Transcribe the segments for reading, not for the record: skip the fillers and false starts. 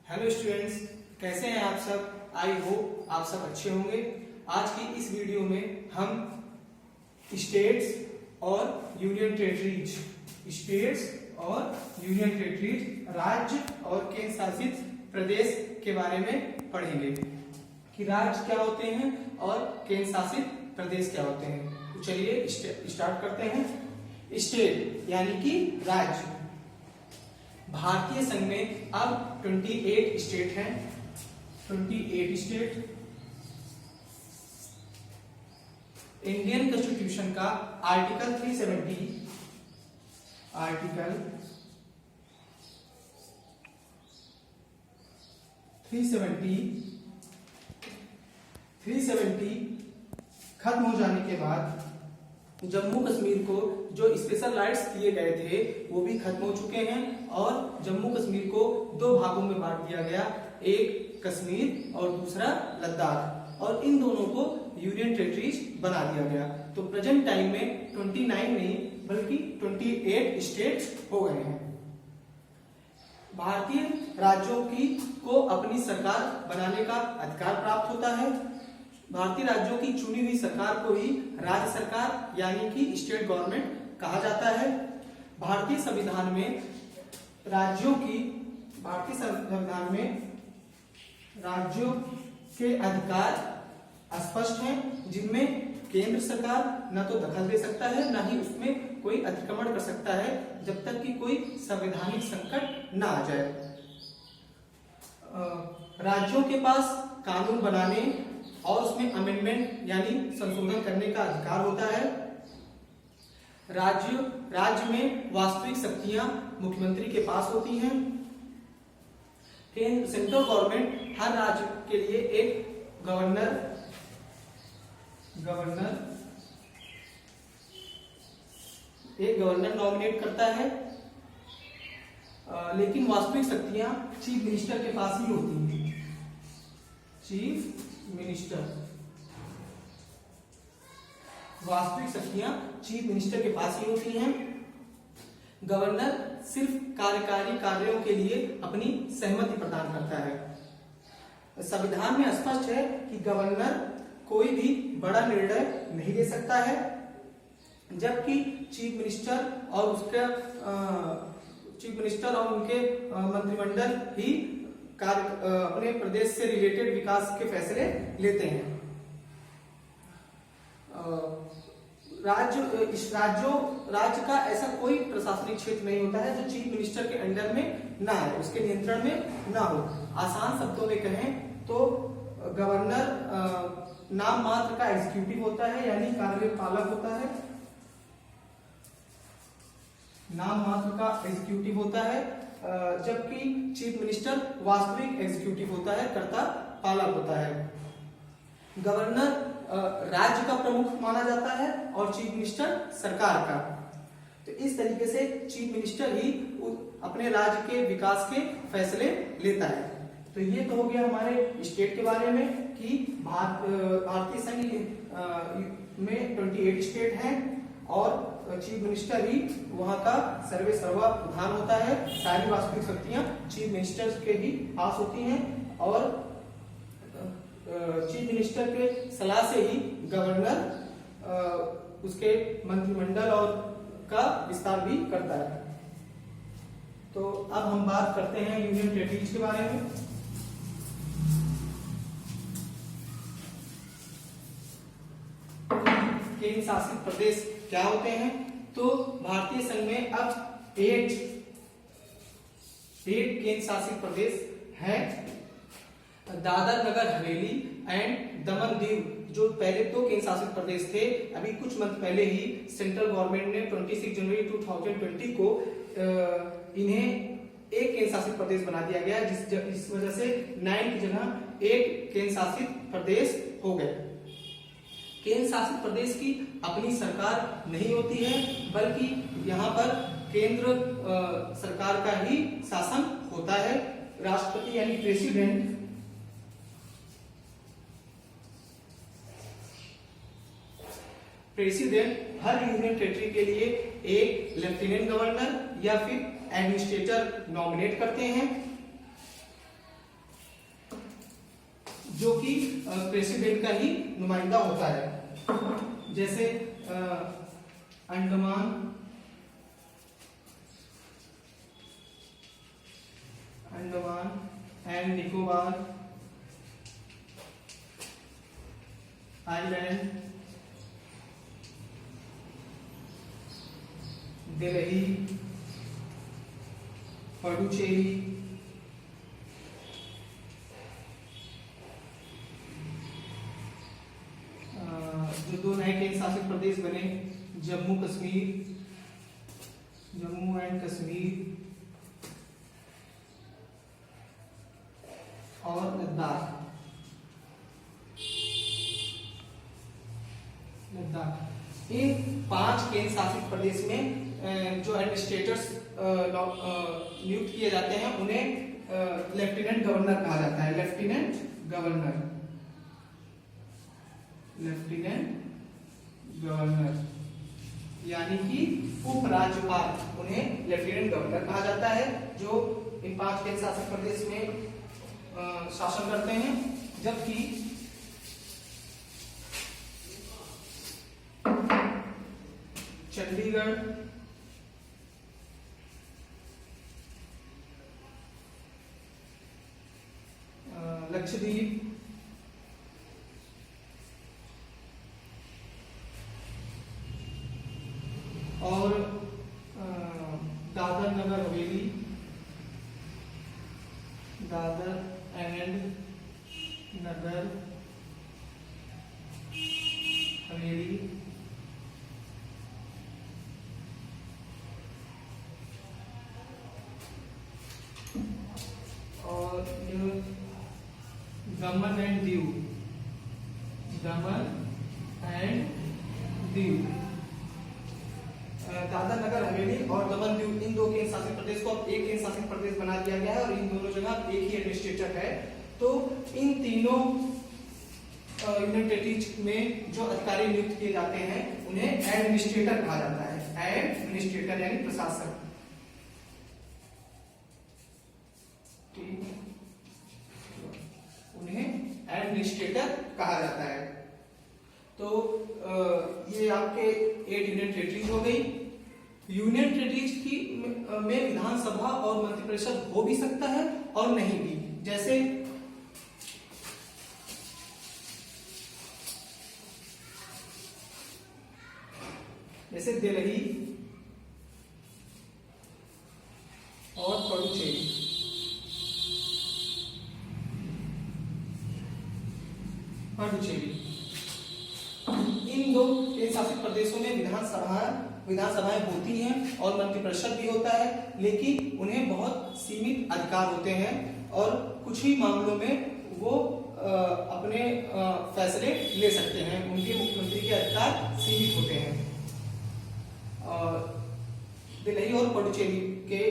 Hello students, कैसे हैं आप सब। आई होप आप सब अच्छे होंगे। आज की इस वीडियो में हम स्टेट्स और यूनियन टेरिटरीज राज्य और केंद्र शासित प्रदेश के बारे में पढ़ेंगे कि राज्य क्या होते हैं और केंद्र शासित प्रदेश क्या होते हैं। तो चलिए स्टार्ट करते हैं। स्टेट यानी कि राज्य। भारतीय संघ में अब 28 स्टेट हैं। 28 स्टेट। इंडियन कॉन्स्टिट्यूशन का आर्टिकल 370 खत्म हो जाने के बाद जम्मू कश्मीर को जो स्पेशल राइट्स दिए गए थे वो भी खत्म हो चुके हैं और जम्मू कश्मीर को दो भागों में बांट दिया गया, एक कश्मीर और दूसरा लद्दाख, और इन दोनों को यूनियन टेरिटरीज बना दिया गया। तो प्रेजेंट टाइम में 29 नहीं बल्कि 28 स्टेट्स हो गए हैं। भारतीय राज्यों को अपनी सरकार बनाने का अधिकार प्राप्त होता है। भारतीय राज्यों की चुनी हुई सरकार को ही राज्य सरकार यानी कि स्टेट गवर्नमेंट कहा जाता है। भारतीय संविधान में राज्यों के अधिकार स्पष्ट हैं, जिनमें केंद्र सरकार न तो दखल दे सकता है न ही उसमें कोई अतिक्रमण कर सकता है जब तक कि कोई संवैधानिक संकट न आ जाए। राज्यों के पास कानून बनाने और उसमें अमेंडमेंट यानी संशोधन करने का अधिकार होता है। राज्य में वास्तविक शक्तियां मुख्यमंत्री के पास होती हैं। सेंट्रल गवर्नमेंट हर राज्य के लिए एक गवर्नर नॉमिनेट करता है, लेकिन वास्तविक शक्तियां चीफ मिनिस्टर के पास ही होती हैं। वास्तविक शक्तियां चीफ मिनिस्टर के पास ही होती हैं। गवर्नर सिर्फ कार्यकारी कार्यों के लिए अपनी सहमति प्रदान करता है। संविधान में स्पष्ट है कि गवर्नर कोई भी बड़ा निर्णय नहीं ले सकता है, जबकि चीफ मिनिस्टर और उनके मंत्रिमंडल ही अपने प्रदेश से रिलेटेड विकास के फैसले लेते हैं। राज्य का ऐसा कोई प्रशासनिक क्षेत्र नहीं होता है जो चीफ मिनिस्टर के अंडर में ना है, उसके नियंत्रण में ना हो। आसान शब्दों में कहें तो गवर्नर नाम मात्र का एग्जीक्यूटिव होता है, यानी कार्यपालक होता है। नाम मात्र का एग्जीक्यूटिव होता है, जबकि चीफ मिनिस्टर वास्तविक एग्जीक्यूटिव होता है, कर्ता पालक होता है। गवर्नर राज्य का प्रमुख माना जाता है और चीफ मिनिस्टर सरकार का। तो इस तरीके से चीफ मिनिस्टर ही अपने राज्य के विकास के फैसले लेता है। तो ये तो हो गया हमारे स्टेट के बारे में कि भारतीय संघ में 28 स्टेट हैं और चीफ मिनिस्टर ही वहां का सर्वा प्रधान होता है। सारी वास्तविक शक्तियां चीफ मिनिस्टर के ही पास होती हैं और चीफ मिनिस्टर के सलाह से ही गवर्नर उसके मंत्रिमंडल और का विस्तार भी करता है। तो अब हम बात करते हैं यूनियन टेरिटरीज के बारे में। केंद्र शासित प्रदेश क्या होते हैं? तो भारतीय संघ में अब 8 केंद्र शासित प्रदेश हैं। दादर नगर हवेली एंड दमन दीव जो पहले 2 केंद्र शासित प्रदेश थे, अभी कुछ मंथ पहले ही सेंट्रल गवर्नमेंट ने 26 जनवरी 2020 को इन्हें एक केंद्र शासित प्रदेश बना दिया गया, जिस वजह से 9 की जगह 8 केंद्र शासित प्रदेश हो गए। केंद्र शासित प्रदेश की अपनी सरकार नहीं होती है, बल्कि यहाँ पर केंद्र सरकार का ही शासन होता है। राष्ट्रपति यानी प्रेसिडेंट हर यूनियन टेरिटरी के लिए एक लेफ्टिनेंट गवर्नर या फिर एडमिनिस्ट्रेटर नॉमिनेट करते हैं। जो कि प्रेसिडेंट का ही नुमाइंदा होता है। जैसे अंडमान एंड निकोबार आइलैंड, दिल्ली, पुडुचेरी, जो 2 नए केंद्र शासित प्रदेश बने, जम्मू एंड कश्मीर और लद्दाख। इन 5 केंद्र शासित प्रदेश में जो एडमिनिस्ट्रेटर्स नियुक्त किए जाते हैं उन्हें लेफ्टिनेंट गवर्नर कहा जाता है। लेफ्टिनेंट गवर्नर यानी कि उपराज्यपाल, उन्हें लेफ्टिनेंट गवर्नर कहा जाता है, जो इन 5 केंद्र शासित प्रदेश में शासन करते हैं। जबकि चंडीगढ़, लक्षद्वीप, और दादर नगर हवेली, दादर एंड नगर हवेली, और दमन एंड दीव, दादर नगर हवेली और दमन दीव, इन 2 केंद्र शासित प्रदेश को अब एक केंद्र शासित प्रदेश बना दिया गया है और इन दोनों जगह एक ही एडमिनिस्ट्रेटर है। तो इन तीनों यूनियन टेरिटरीज में जो अधिकारी नियुक्त किए जाते हैं उन्हें एडमिनिस्ट्रेटर कहा जाता है। एडमिनिस्ट्रेटर यानी प्रशासक। उन्हें एडमिनिस्ट्रेटर कहा जाता है। तो ये आपके 8 यूनियन टेरिटरीज हो गई। यूनियन टेरिटरीज की में विधानसभा और मंत्रिपरिषद हो भी सकता है और नहीं भी। जैसे दिल्ली और पुडुचेरी, इन 2 केंद्र शासित प्रदेशों में विधानसभाएं होती हैं और मंत्रिपरिषद भी होता है, लेकिन उन्हें बहुत सीमित अधिकार होते हैं और कुछ ही मामलों में वो अपने फैसले ले सकते हैं। उनके मुख्यमंत्री के अधिकार सीमित होते हैं। दिल्ली और पुडुचेरी के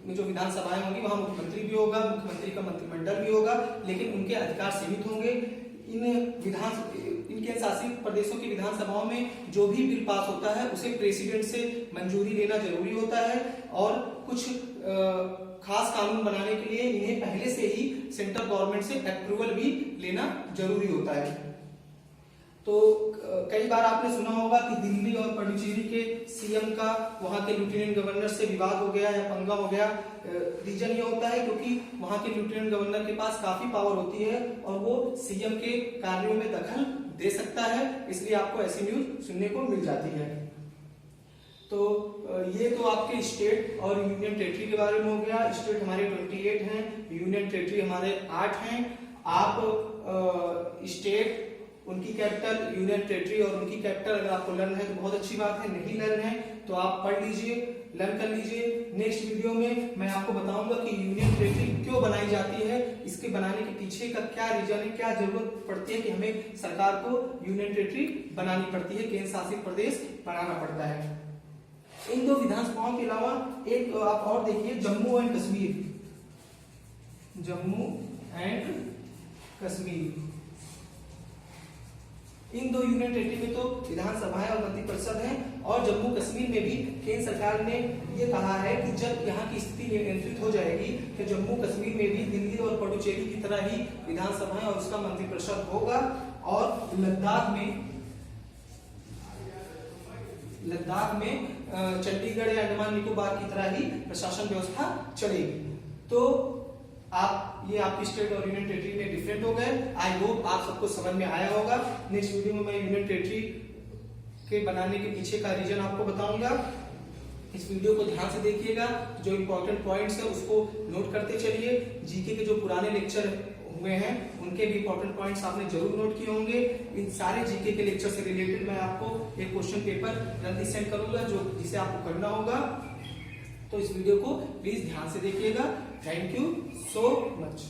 में जो विधानसभाएं होंगी वहां मुख्यमंत्री भी होगा, मुख्यमंत्री का मंत्रिमंडल भी होगा, लेकिन उनके अधिकार सीमित होंगे। इनके शासित प्रदेशों की विधानसभाओं में जो भी बिल पास होता है उसे प्रेसिडेंट से मंजूरी लेना जरूरी होता है और कुछ खास कानून बनाने के लिए इन्हें पहले से ही सेंट्रल गवर्नमेंट से अप्रूवल भी लेना जरूरी होता है। तो कई बार आपने सुना होगा कि दिल्ली और पुडुचेरी के सीएम का वहां के लेफ्टिनेंट गवर्नर से विवाद हो गया या पंगा हो गया। रीजन ये होता है क्योंकि वहां के लेफ्टिनेंट गवर्नर के पास काफी पावर होती है और वो सीएम के कार्यों में दखल दे सकता है, इसलिए आपको ऐसी न्यूज सुनने को मिल जाती है। तो ये तो आपके स्टेट और यूनियन टेरिटरी के बारे में हो गया। स्टेट हमारे 28 हैं, यूनियन टेरिटरी हमारे 8 हैं। आप स्टेट, उनकी कैपिटल, यूनियन टेरिटरी और उनकी कैपिटल अगर आपको लर्न है तो बहुत अच्छी बात है, नहीं लर्न है तो आप पढ़ लीजिए, लर्न कर लीजिए। नेक्स्ट वीडियो में मैं आपको बताऊंगा कि यूनियन टेरिटरी क्यों बनाई जाती है, इसके बनाने के पीछे का क्या रीजन है, क्या जरूरत पड़ती है कि हमें सरकार को यूनियन टेरिटरी बनानी पड़ती है, केंद्र शासित प्रदेश बनाना पड़ता है। इन 2 विधानसभाओं के अलावा एक आप और देखिए, Jammu and Kashmir. In 2 union territory में तो विधानसभाएं और मंत्रिपरिषद हैं और जम्मू कश्मीर में भी केंद्र सरकार ने ये कहा है कि जब यहाँ की स्थिति नियंत्रित हो जाएगी तो जम्मू कश्मीर में भी दिल्ली और पुडुचेरी पुडुचेरी की तरह ही विधानसभा है और उसका मंत्रिपरिषद होगा। और लद्दाख में चंडीगढ़ या अंडमान निकोबार की तरह ही प्रशासन व्यवस्था चलेगी। तो ये आपकी स्टेट और यूनियन टेरिटरी में डिफरेंट हो गए। आई होप आप सबको समझ में आया होगा। नेक्स्ट वीडियो में मैं यूनियन टेरिटरी के बनाने के पीछे का रीजन आपको बताऊंगा। इस वीडियो को ध्यान से देखिएगा, जो इंपॉर्टेंट पॉइंट्स है उसको नोट करते चलिए। जीके के जो पुराने लेक्चर हुए हैं उनके भी इंपॉर्टेंट पॉइंट्स आपने जरूर नोट किए होंगे। इन सारे जीके के लेक्चर से रिलेटेड मैं आपको एक क्वेश्चन पेपर जल्दी सेंड करूंगा जिसे आपको करना होगा। तो इस वीडियो को प्लीज ध्यान से देखिएगा। Thank you so much.